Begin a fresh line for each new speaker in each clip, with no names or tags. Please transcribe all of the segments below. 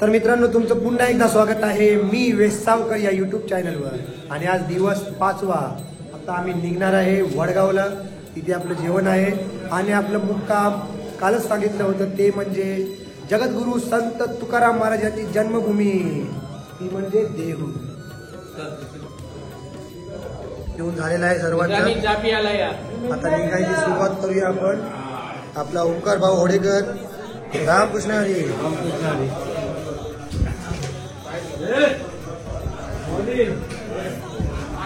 तर मित्रांनो, तुमचं पुन्हा एकदा स्वागत आहे मी वेसावकर या YouTube चॅनलवर. आणि आज दिवस 5वा. आता आम्ही निघणार आहे वडगावला. तिथे आपलं जेवण आहे आणि आपलं मुक्काम कालच सांगितलं होतं ते म्हणजे जगद्गुरु संत तुकाराम महाराजांची जन्मभूमी, ती म्हणजे देहू. येऊन झालेला आहे सर्वांचा. आता निघायची सुरुवात करूया आपण. आपला ओंकार भाऊ होडेकर, रामकृष्ण हरी.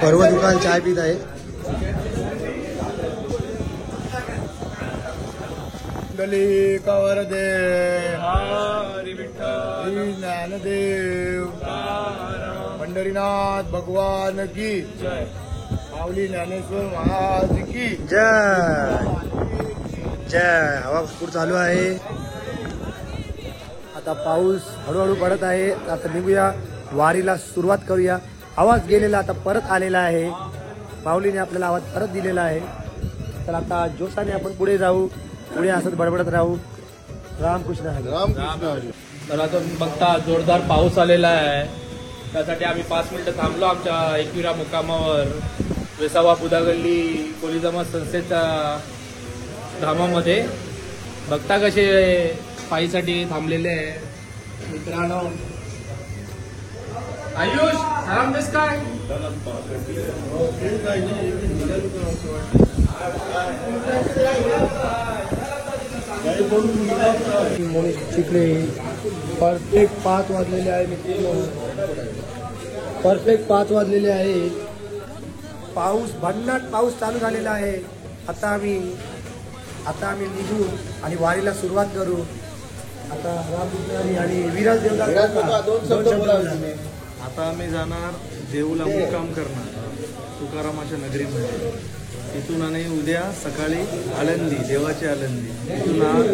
पर्व दुकान चाय पीत आहे. कवरदे हरी विठ्ठल ज्ञानदेव पंढरीनाथ भगवान की जय. माऊली ज्ञानेश्वर महाराज की जय जय. हवा भरपूर चालू आहे. आता पाऊस हळूहळू पडत आहे. आता निघूया वारीला सुरुवात करूया. आवाज गेलेला आता परत आलेला आहे. माऊलीने आपल्याला आवाज परत दिलेला आहे. तर आता जोशाने आपण पुढे जाऊ. पुढे असंच बडबडत राहू. रामकृष्ण हरी. रामकृष्ण.
तर आता बघता जोरदार पाऊस आलेला आहे. त्यासाठी आम्ही 5 मिनिटं थांबलो आमच्या एकविरा मुक्कामावर. वेसावा पुदागल्ली कोळी जमात संस्थेच्या धामामध्ये. बघता कसे पायीसाठी थांबलेले आहे मित्रांनो. आयुष आराम देस काय
चिखले. परफेक्ट 5 वाजलेले आहे मित्रांनो. परफेक्ट 5 वाजलेले आहे. पाऊस भन्नाट पाऊस चालू झालेला आहे. आता आम्ही निघू आणि वारीला सुरुवात करू. आता रामकृष्ण आणि विराज देवदास.
आता आम्ही जाणार देऊला मुक्काम करणार तुकारामाच्या नगरीमध्ये. तिथून आणि उद्या सकाळी आळंदी, देवाची आळंदी. तिथून आज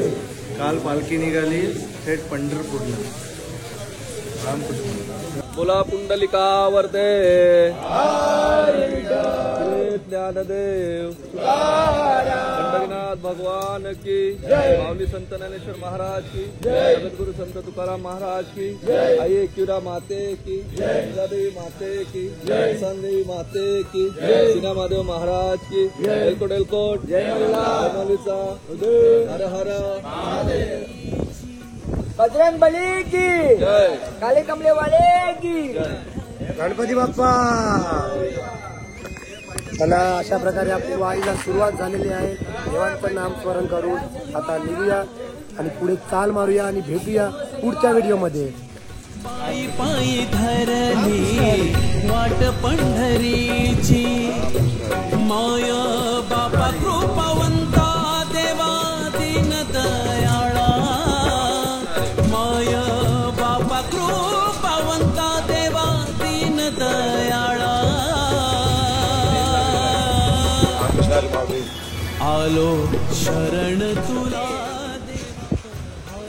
काल पालखी निघाली थेट पंढरपूरला. रामकृष्ण.
बोला पुंडलिका वरदे ज्ञानदेव पंढरीनाथ भगवान की जय. माऊली संत ज्ञानेश्वर महाराज की जय. जगद्गुरु संत तुकाराम महाराज की जय. आई एकविरा माते की जय. देवी माते की जय. देवी माते की जय. सीना महादेव महाराज की जय. एलकोट एलकोट जय. मल्लीचा हर हर
बजरंग बली की
जय.
काले कमले वाले की
गणपती बाप्पा. चला, अशा प्रकारे आपली वारीला सुरुवात झालेली आहे. देवांचं नाम स्मरण करून आता निघूया आणि पुढे चाल मारूया आणि भेटूया पुढच्या व्हिडिओमध्ये.
पायी पायी धरली वाट पंढरीची. माय बापा कृपावंता देवा दीन दयाळा. माय बापा कृपावंता देवा दीन दयाळा. आलो शरण तुला.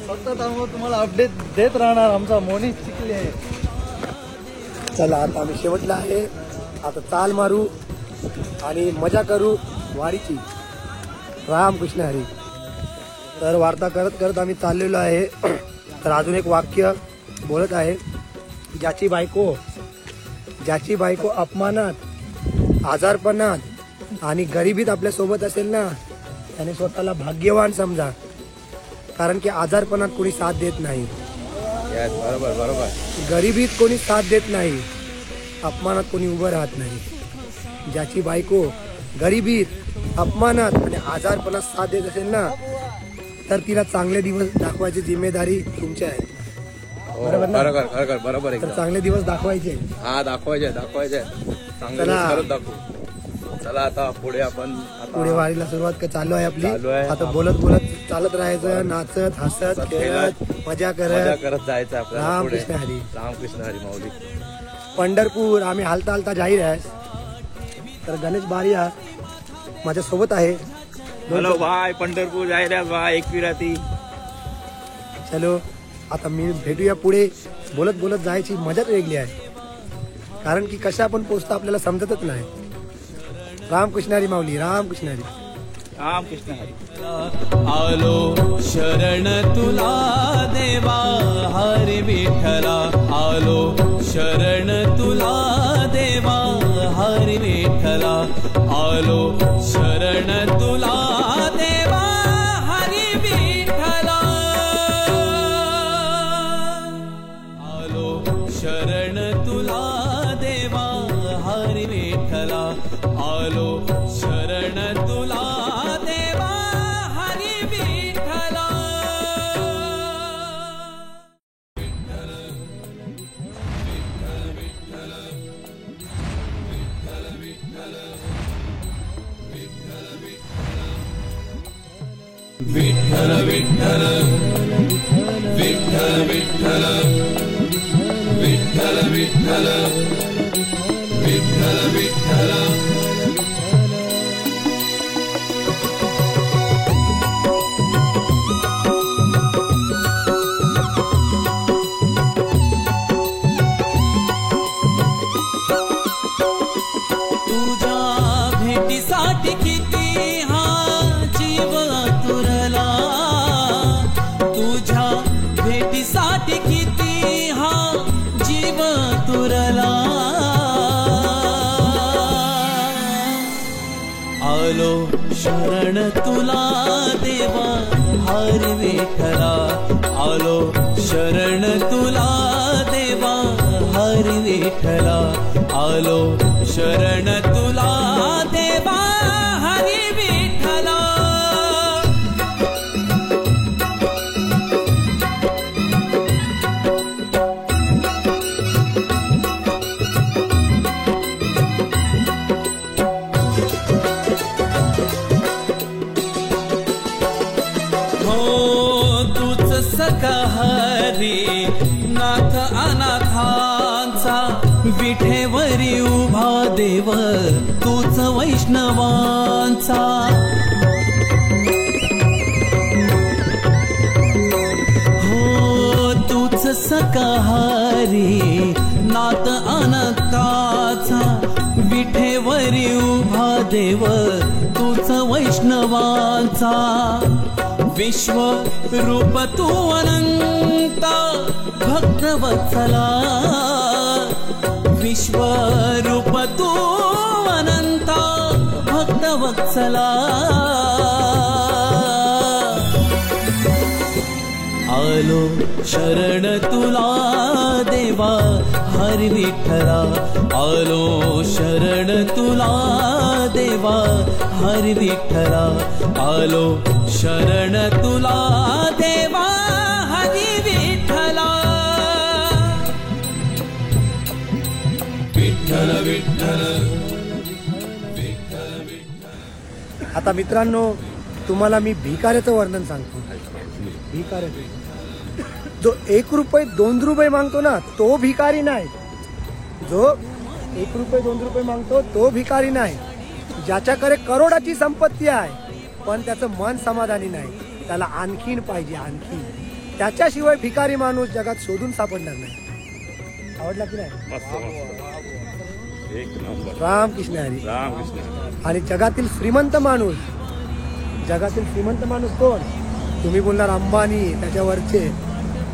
सतत आम्ही तुम्हाला अपडेट देत राहणार. आमचा मोनी चिखले.
चला, आता आम्ही शेवटला आहे. आता चाल मारू आणि मजा करू वारीची. रामकृष्ण हरी. तर वार्ता करत करत आम्ही चाललेलो आहे. तर अजून एक वाक्य बोलत आहे. ज्याची बायको अपमानात, आजारपणात आणि गरिबीत आपल्या सोबत असेल ना, त्याने स्वतःला भाग्यवान समजा. कारण की आजारपणात कोणी साथ देत नाही.
बरोबर.
गरिबीत कोणी साथ देत नाही. अपमानात कोणी उभं राहत नाही. ज्याची बायको गरिबीत, अपमानात आणि आजारपणात साथ देत असेल ना, तर तिला चांगले दिवस दाखवायची जिम्मेदारी तुमची आहे. बरोबर ना?
बरोबर.
तर चांगले दिवस दाखवायचे.
हा, दाखवायचे. चला आता पुढे आपण
पुढे वारीला सुरुवात चालू आहे आपली. आता बोलत चालत राहायचं, नाचत हसत खेळत मजा करत
जायचं आपल्याला.
रामकृष्ण हरी.
रामकृष्ण हरी. माऊली.
पंढरपूर आम्ही हालता जाहीर आहे. तर गणेश बारिया माझ्या सोबत आहे.
हॅलो भाई, पंढरपूर जायला भाई एकविराती.
चलो, आता मी भेटूया पुढे. बोलत जायची मजाच वेगळी आहे. कारण की कशा आपण पोचतो आपल्याला समजतच नाही. रामकृष्ण हरी माऊली. रामकृष्ण हरी.
रामकृष्ण हरी.
आलो शरण तुला देवा हरी विठ्ठला. आलो शरण तुला देवा हरी विठ्ठला. आलो शरण तुला देवा हरी विठ्ठला. आलो शरण तुला देवा हरी विठ्ठला. आलो शरण तुला देवा हरी विठ्ठला. विठ्ठल विठ्ठल विठ्ठल विठ्ठल विठ्ठल विठ्ठल विठ्ठल विठ्ठल. तुझ्या भेटीसाठी किती हा जीव आतुरला. तुझ्या भेटीसाठी किती हा जीव आतुरला. आलो शरण तुला देवा हरी विठ्ठला. आलो शरण तुला देवा हरी विठ्ठला. आलो शरण तुला देवा हरी विठ्ठला. हो तूच सखा हरी नाथ अनाथांचा. विठेवरी उभा देव तूच वैष्णवांचा. हो तूच सखा हरी नाथ अनाथाचा. विठेवरी उभा देव तूच वैष्णवांचा. विश्व रूप तू अनंत भक्तवत्सला. विश्व रूप तू अनंत भक्तवत्सला. आलो शरण तुला देवा हरी विठ्ठला. आलो शरण तुला देवा हरी विठ्ठला. आलो शरण तुला देवा हरी विठ्ठला. विठ्ठल विठ्ठल विठ्ठल विठ्ठल.
आता मित्रांनो तुम्हाला मी भिकाऱ्याचं वर्णन सांगतो. भिकाऱ्याचं जो 1 रुपये 2 रुपये मागतो ना तो भिकारी नाही. जो 1 रुपये 2 रुपये मागतो तो भिकारी नाही. ज्याच्याकडे करोडाची संपत्ती आहे पण त्याचं मन समाधानी नाही. त्याला आणखीन पाहिजे आणखीन. त्याच्याशिवाय भिकारी माणूस जगात शोधून सापडणार नाही. आवडला की नाही? रामकृष्ण हरी. आणि जगातील श्रीमंत माणूस कोण? तुम्ही बोलणार अंबानी त्याच्यावरचे.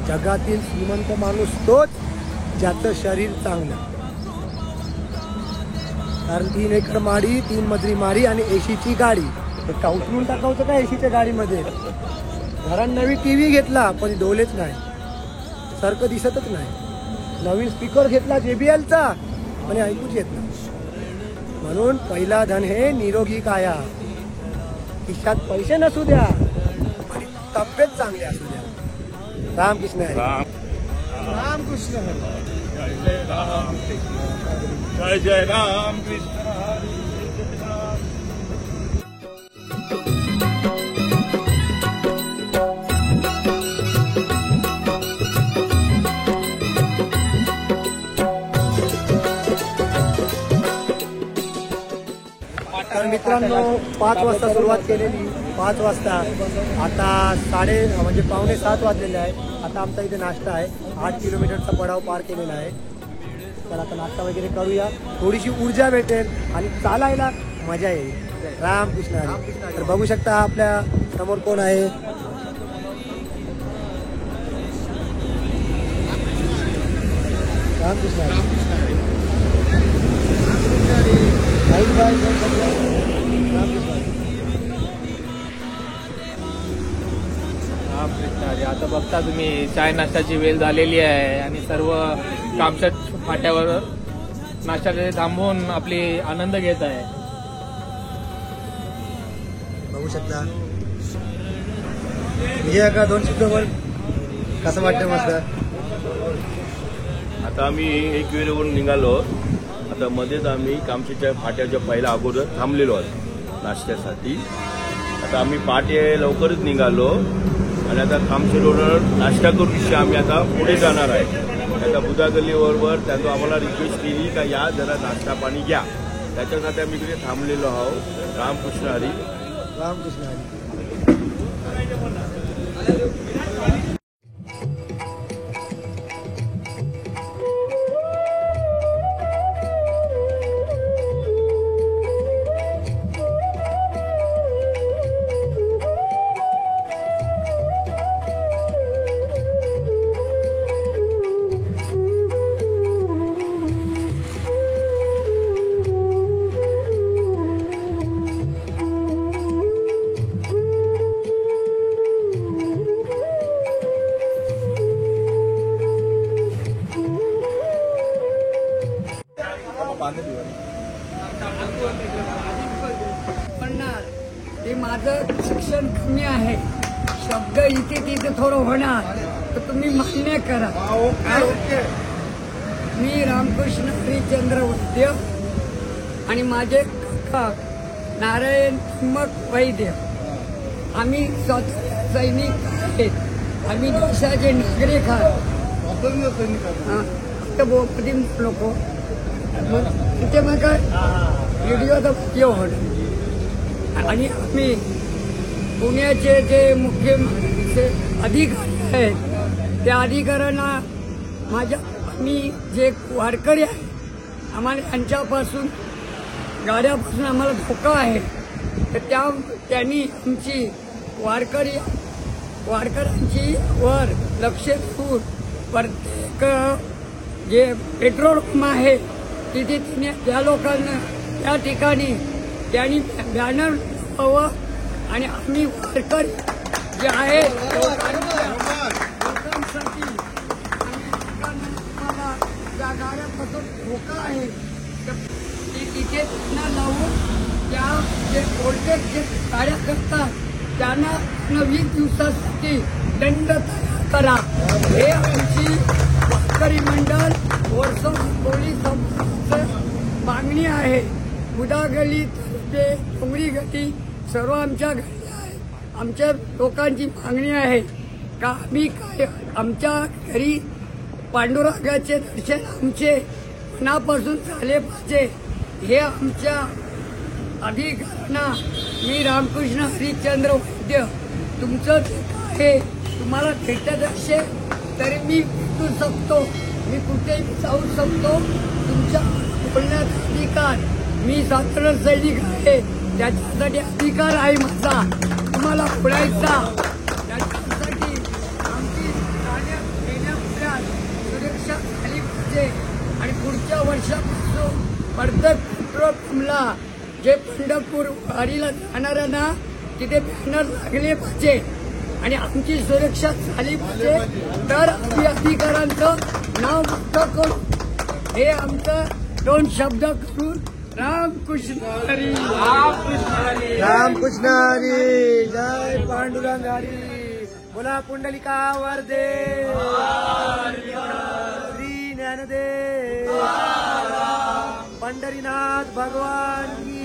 जगातील श्रीमंत माणूस तोच ज्याचं शरीर चांगलं. कारण 3 एकर माडी 3 मजली माडी आणि एसीची गाडी. ते का उचलून टाकावचं का एसीच्या गाडीमध्ये? घरात नवी टीव्ही घेतला पण डोलेच नाही, सारखं दिसतच नाही. नवीन स्पीकर घेतला JBLचा पण ऐकूच येत नाही. म्हणून पहिला धन हे निरोगी काया. खिशात पैसे नसू द्या आणि तब्येत चांगली असू द्या. रामकृष्ण हरी.
रामकृष्ण हरी. जय जय राम कृष्ण.
तर मित्रांनो 5 वाजता सुरुवात केलेली. 5 वाजता आता म्हणजे 6:45 वाजलेले आहे. आता आमचा इथे नाश्ता आहे. 8 किलोमीटरचा पडाव पार केलेला आहे. तर आता नाश्ता वगैरे करूया. थोडीशी ऊर्जा भेटेल आणि चालायला मजा येईल. रामकृष्ण हरी. तर बघू शकता आपल्या समोर कोण आहे. रामकृष्ण हरी. रामकृष्ण हरी.
आता बघता तुम्ही चाय नाश्त्याची वेळ झालेली आहे आणि सर्व कामशेत फाट्यावर नाश्त्याचे थांबून आपली आनंद घेत आहे.
बघू शकता. हे का 2 शब्द बोल. कसं वाटतं मस्त.
आता आम्ही एक वेळेवरून निघालो. आता मध्येच आम्ही कामशेतच्या फाट्याच्या पहिल्या अगोदर थांबलेलो आहोत नाश्त्यासाठी. आता आम्ही पहाटे लवकरच निघालो आणि आता कामशेत रोडवर नाश्ता करून आम्ही आता पुढे जाणार आहे. आता बुधा गल्लीबरोबर त्यांनी आम्हाला रिक्वेस्ट केली का या जरा नाश्ता पाणी घ्या. त्याच्यासाठी आम्ही इकडे थांबलेलो आहोत. रामकृष्ण हरी.
रामकृष्ण हरी.
म्हणणार हे माझं शिक्षण कमी आहे, शब्द इथे तिथे थोडं होणार तर तुम्ही मान्य करा. काय? मी रामकृष्ण हरिश्चंद्र वैद्य आणि माझे काका नारायण तिम्मक वैद्य. आम्ही स्वातंत्र्य सैनिक आहेत. आम्ही देशाचे नागरिक आहोत. लोक मग तिथे मग व्हिडिओचा होणार. आणि आम्ही पुण्याचे जे मुख्य अधिकारी आहेत त्या अधिकाऱ्यांना आम्ही जे वारकरी आहे आम्हाला यांच्यापासून गाड्यापासून आम्हाला धोका आहे तर त्यांनी आमची वारकऱ्यांची वर लक्ष ठेवून प्रत्येक जे पेट्रोल पंप आहे तिथे त्या लोकांना त्या ठिकाणी त्यांनी बॅनर लावावं आणि आम्ही वारकरी जे आहे लोकांसाठी त्या गाड्यापासून धोका आहे तिथे त्यांना लावून त्या जे कोणत्याच जे गाड्या करतात त्यांना 20 दिवसासाठी दंड तयार करा. हे आमची वारकरी मंडळ वर्सोवा पोलीस मागणी आहे. बुधा गली ते डोंगरी गली सर्व आमच्या घरी आहे. आमच्या लोकांची मागणी आहे का आम्ही काय आमच्या घरी पांडुरंगाचे दर्शन आमचे मनापासून झाले पाहिजे. हे आमच्या अधिकाऱ्यांना मी रामकृष्ण हरिश्चंद्र वैद्य तुमचं जे आहे तुम्हाला भेटत असेल तरी मी भेटू शकतो. मी कुठेही जाऊ शकतो. तुमच्या बोलण्याचा अधिकार मी स्वातंत्र्य सैनिक आहे त्याच्यासाठी अधिकार आहे माझा तुम्हाला बोलायचा. त्याच्यासाठी आमची येण्यापुढ्यात सुरक्षा झाली पाहिजे आणि पुढच्या वर्षापासून प्रत्येक पेट्रोल पंपला जे पंढरपूर वारीला जाणाऱ्यांना तिथे बॅनर लागले पाहिजे आणि आमची सुरक्षा झाली पाहिजे तर आम्ही अधिकाऱ्यांचं नाव मुक्त करू. हे आमचं 2 शब्द करून रामकृष्ण हरी.
रामकृष्ण हरी. जय पांडुरंग हरी. बोला पुंडलिका वरदे. श्री ज्ञानदेव पंढरीनाथ भगवान की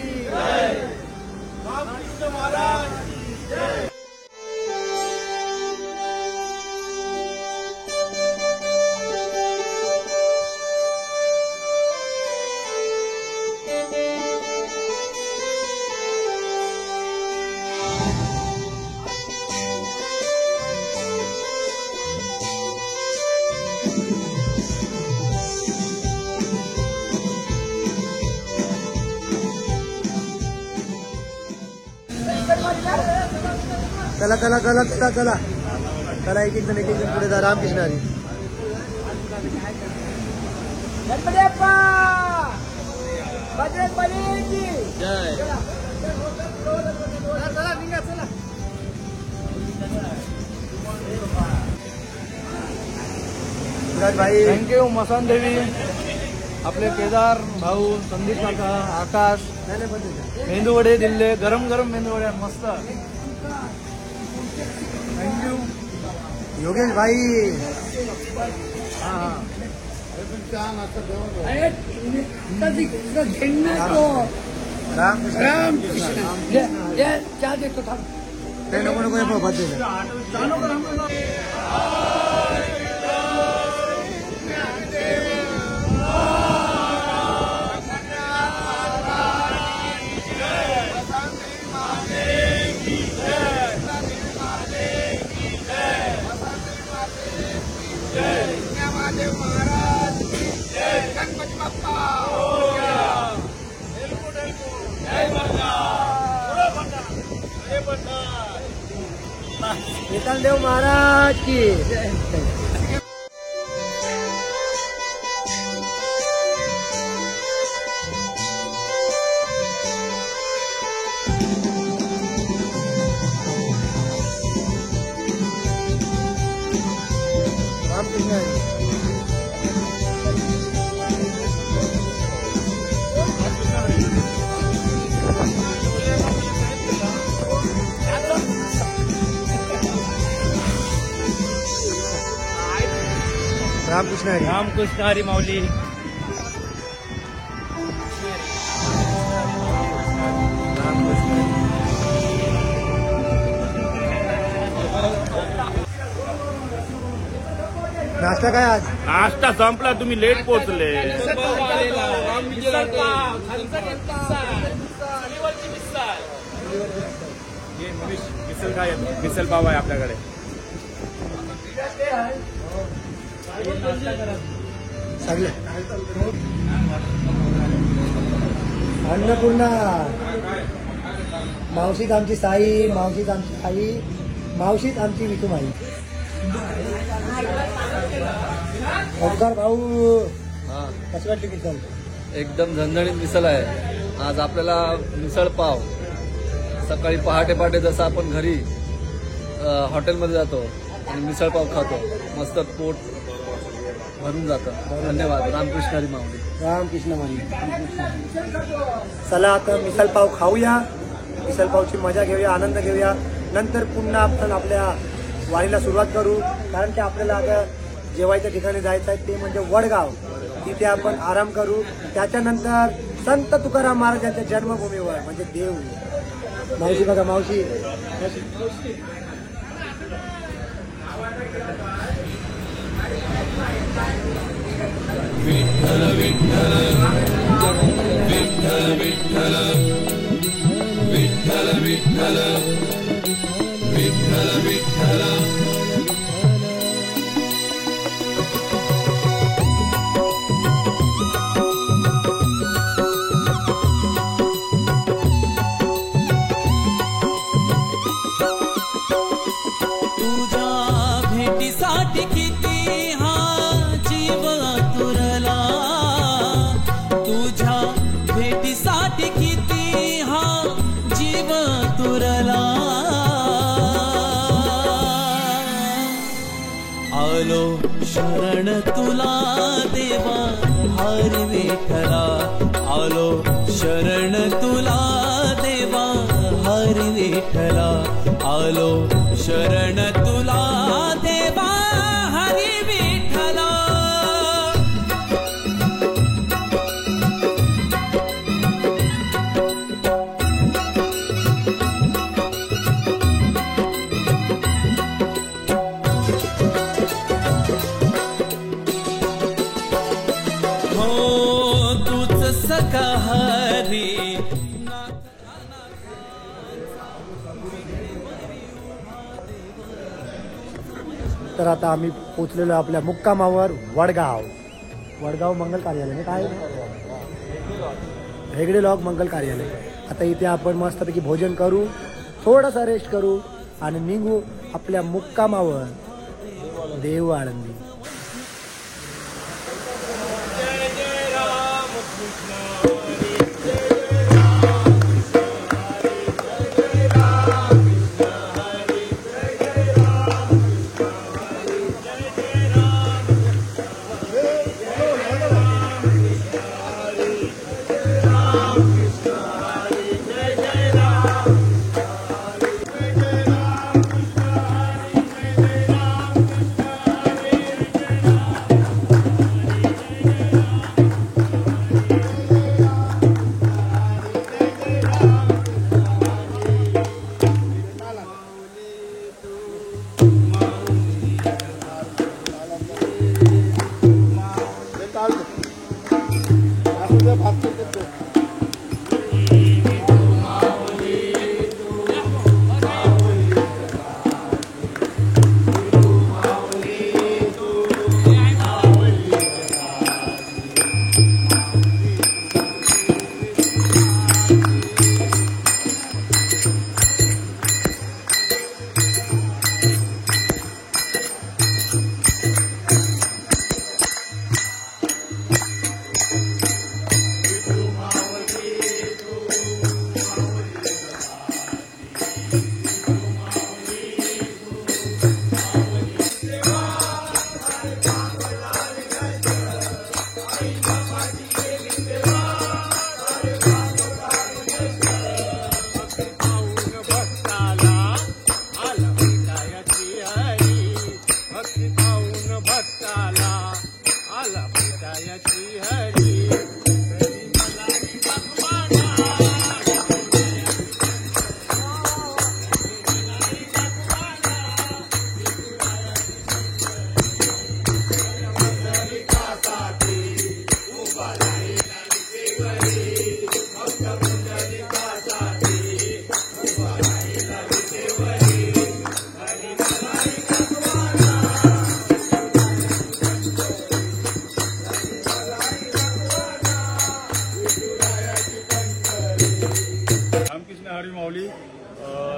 चला चला चला चला चला चला एक जण पुढे जा. रामकृष्ण हरी.
गणपती बाप्पा बजरंग बलीची
जय.
चला निघा चला.
भाई
थँक्यू मसान देवी, आपले केदार भाऊ, संदीप काका, आकाश, मेंदूवडे दिले, गरम गरम मेंदूवडे मस्त. थँक्यू
योगेश भाई.
अरे घेणार तो
रामकृष्ण.
चहा देतो थांब.
ते नको नको हे बघ दे. विठ्ठल देव महाराज की रामकृष्ण हरी. रामकृष्ण हरी.
रामकृष्ण हरी माऊली.
नाश्ता काय आज?
नाश्ता संपला, तुम्ही लेट पोहोचले.
मिसल काय मिसल पाव आहे आपल्याकडे.
सगळे अन्नपूर्णा. मावशीत आमची साई, मावशीत आमची आई, मावशीत आमची विठुमाई. ओंकार भाऊ कसं वाटतं मिसल?
एकदम झणझणीत मिसळ आहे. आज आपल्याला मिसळ पाव सकाळी पहाटे पहाटे जसं आपण घरी हॉटेलमध्ये जातो आणि मिसळ पाव खातो, मस्त पोट भरून जातं. धन्यवाद. रामकृष्ण हरी माऊली.
रामकृष्ण माई. चला आता मिसल पाव खाऊया, मिसल पावची मजा घेऊया, आनंद घेऊया. नंतर पुन्हा आपण आपल्या वारीला सुरुवात करू, कारण की आपल्याला आता जेवायच्या ठिकाणी जायचं आहे, ते म्हणजे वडगाव. तिथे आपण आराम करू. त्याच्यानंतर संत तुकाराम महाराजांच्या जन्मभूमीवर म्हणजे देव. मावशी बघा मावशी.
विठ्ठल विठ्ठल विठ्ठल विठ्ठल विठ्ठल विठ्ठल विठ्ठल विठ्ठल. तुझ्या भेटीसाठी किती हा जीव आतुरला, तुझ्या भेटीसाठी किती हा जीव आतुरला. आलो शरण तुला देवा हरी विठ्ठला, आलो शरण तुला देवा हरी विठ्ठला, आलो शरण तुला देवा हरी विठ्ठला. हो तूच सखा हरी.
तर आता आम्ही पोचलेलो आपल्या मुक्कामावर वडगाव. वडगाव मंगल कार्यालय काय हेगडे लॉक मंगल कार्यालय. आता इथे आपण मस्तपैकी भोजन करू, थोडासा रेस्ट करू आणि निघू आपल्या मुक्कामावर देव आळंदी.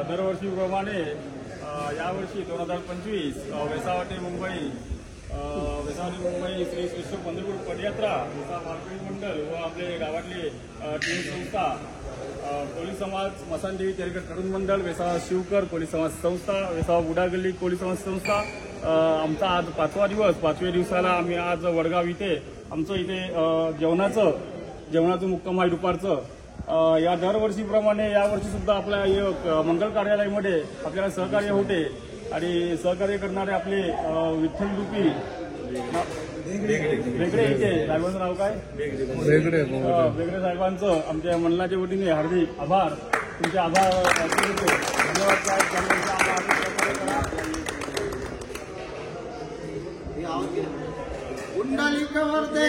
दरवर्षीप्रमाणे यावर्षी 2025 वेसावटी मुंबई श्री कृष्ण पंढरपूर पदयात्रा वेसा वारकरी मंडळ व आपले गावातले टीम संस्था कोळी समाज मसानदेवी तेलगट तरुण मंडळ वेसा शिवकर कोळी समाज संस्था वेसा बुडागल्ली कोळी समाज संस्था आमचा आज 5वा दिवस 5व्या दिवसाला आम्ही आज वडगाव इथे आमचं इथे जेवणाचं मुक्काम आहे दुपारचं. या दरवर्षीप्रमाणे यावर्षी सुद्धा आपल्या मंगल कार्यालयामध्ये आपल्याला सहकार्य होते आणि सहकार्य करणारे आपले विठ्ठल रूपी वेगळे इथे साहेबांचं नाव काय वेगळे साहेबांचं आमच्या मंडळाच्या वतीने हार्दिक आभार. तुमचे आभार धन्यवाद साहेब.
पुंडलिक वरदे